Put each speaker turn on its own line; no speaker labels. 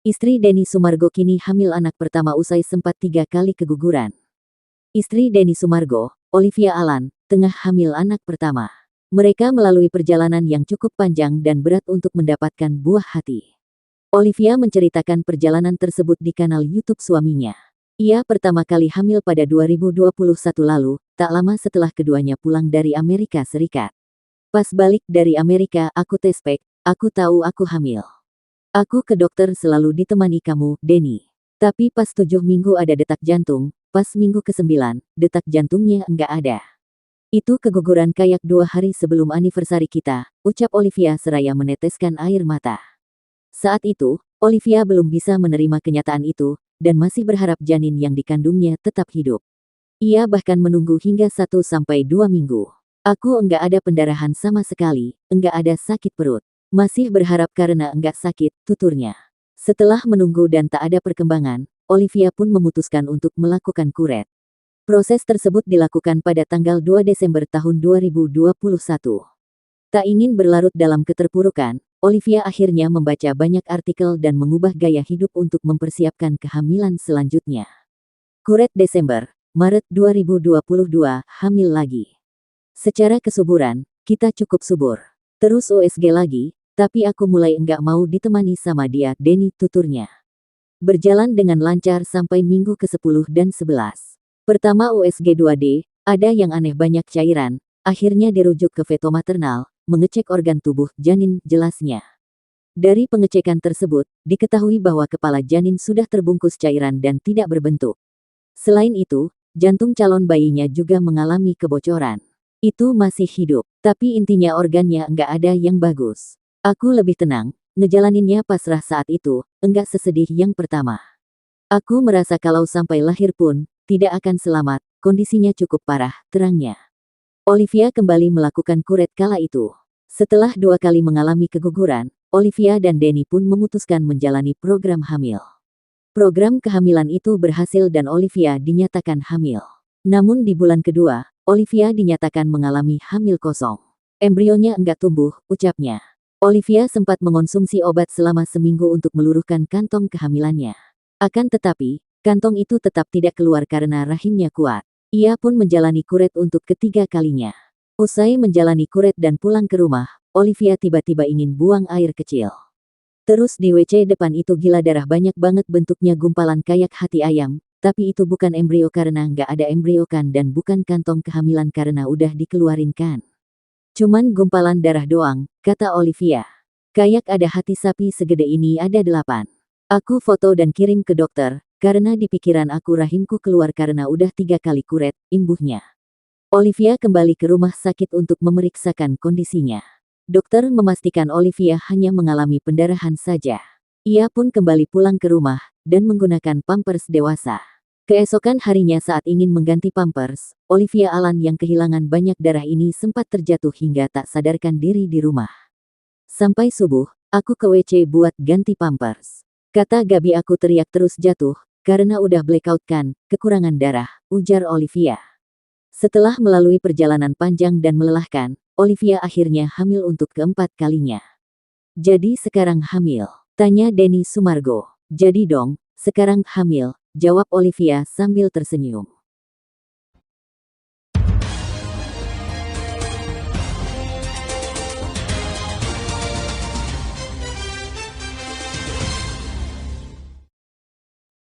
Istri Denny Sumargo kini hamil anak pertama usai sempat 3 kali keguguran. Istri Denny Sumargo, Olivia Alan, tengah hamil anak pertama. Mereka melalui perjalanan yang cukup panjang dan berat untuk mendapatkan buah hati. Olivia menceritakan perjalanan tersebut di kanal YouTube suaminya. Ia pertama kali hamil pada 2021 lalu, tak lama setelah keduanya pulang dari Amerika Serikat. Pas balik dari Amerika aku tes pack, aku tahu aku hamil. Aku ke dokter selalu ditemani kamu, Denny. Tapi pas 7 minggu ada detak jantung, pas minggu ke-9, detak jantungnya enggak ada. Itu keguguran kayak 2 hari sebelum anniversary kita, ucap Olivia seraya meneteskan air mata. Saat itu, Olivia belum bisa menerima kenyataan itu, dan masih berharap janin yang dikandungnya tetap hidup. Ia bahkan menunggu hingga 1-2 minggu. Aku enggak ada pendarahan sama sekali, enggak ada sakit perut. Masih berharap karena enggak sakit, tuturnya. Setelah menunggu dan tak ada perkembangan, Olivia pun memutuskan untuk melakukan kuret. Proses tersebut dilakukan pada tanggal 2 Desember tahun 2021. Tak ingin berlarut dalam keterpurukan, Olivia akhirnya membaca banyak artikel dan mengubah gaya hidup untuk mempersiapkan kehamilan selanjutnya. Kuret Desember, Maret 2022, hamil lagi. Secara kesuburan, kita cukup subur. Terus USG lagi, tapi aku mulai enggak mau ditemani sama dia, Denny, tuturnya. Berjalan dengan lancar sampai minggu ke-10 dan 11. Pertama USG 2D, ada yang aneh banyak cairan, akhirnya dirujuk ke fetomaternal, mengecek organ tubuh janin, jelasnya. Dari pengecekan tersebut, diketahui bahwa kepala janin sudah terbungkus cairan dan tidak berbentuk. Selain itu, jantung calon bayinya juga mengalami kebocoran. Itu masih hidup, tapi intinya organnya enggak ada yang bagus. Aku lebih tenang, ngejalaninnya pasrah saat itu, enggak sesedih yang pertama. Aku merasa kalau sampai lahir pun, tidak akan selamat, kondisinya cukup parah, terangnya. Olivia kembali melakukan kuret kala itu. Setelah 2 kali mengalami keguguran, Olivia dan Denny pun memutuskan menjalani program hamil. Program kehamilan itu berhasil dan Olivia dinyatakan hamil. Namun di bulan kedua, Olivia dinyatakan mengalami hamil kosong. Embrionya enggak tumbuh, ucapnya. Olivia sempat mengonsumsi obat selama seminggu untuk meluruhkan kantong kehamilannya. Akan tetapi, kantong itu tetap tidak keluar karena rahimnya kuat. Ia pun menjalani kuret untuk ketiga kalinya. Usai menjalani kuret dan pulang ke rumah, Olivia tiba-tiba ingin buang air kecil. Terus di WC depan itu gila darah banyak banget, bentuknya gumpalan kayak hati ayam. Tapi itu bukan embrio karena nggak ada embrio kan, dan bukan kantong kehamilan karena udah dikeluarin kan. Cuman gumpalan darah doang, kata Olivia. Kayak ada hati sapi segede ini ada 8. Aku foto dan kirim ke dokter, karena di pikiran aku rahimku keluar karena udah 3 kali kuret, imbuhnya. Olivia kembali ke rumah sakit untuk memeriksakan kondisinya. Dokter memastikan Olivia hanya mengalami pendarahan saja. Ia pun kembali pulang ke rumah, dan menggunakan pampers dewasa. Keesokan harinya saat ingin mengganti pampers, Olivia Alan yang kehilangan banyak darah ini sempat terjatuh hingga tak sadarkan diri di rumah. Sampai subuh, aku ke WC buat ganti pampers. Kata Gabi, aku teriak terus jatuh, karena udah blackout kan, kekurangan darah, ujar Olivia. Setelah melalui perjalanan panjang dan melelahkan, Olivia akhirnya hamil untuk keempat kalinya. Jadi sekarang hamil? Tanya Denny Sumargo. Jadi dong, sekarang hamil, jawab Olivia sambil tersenyum.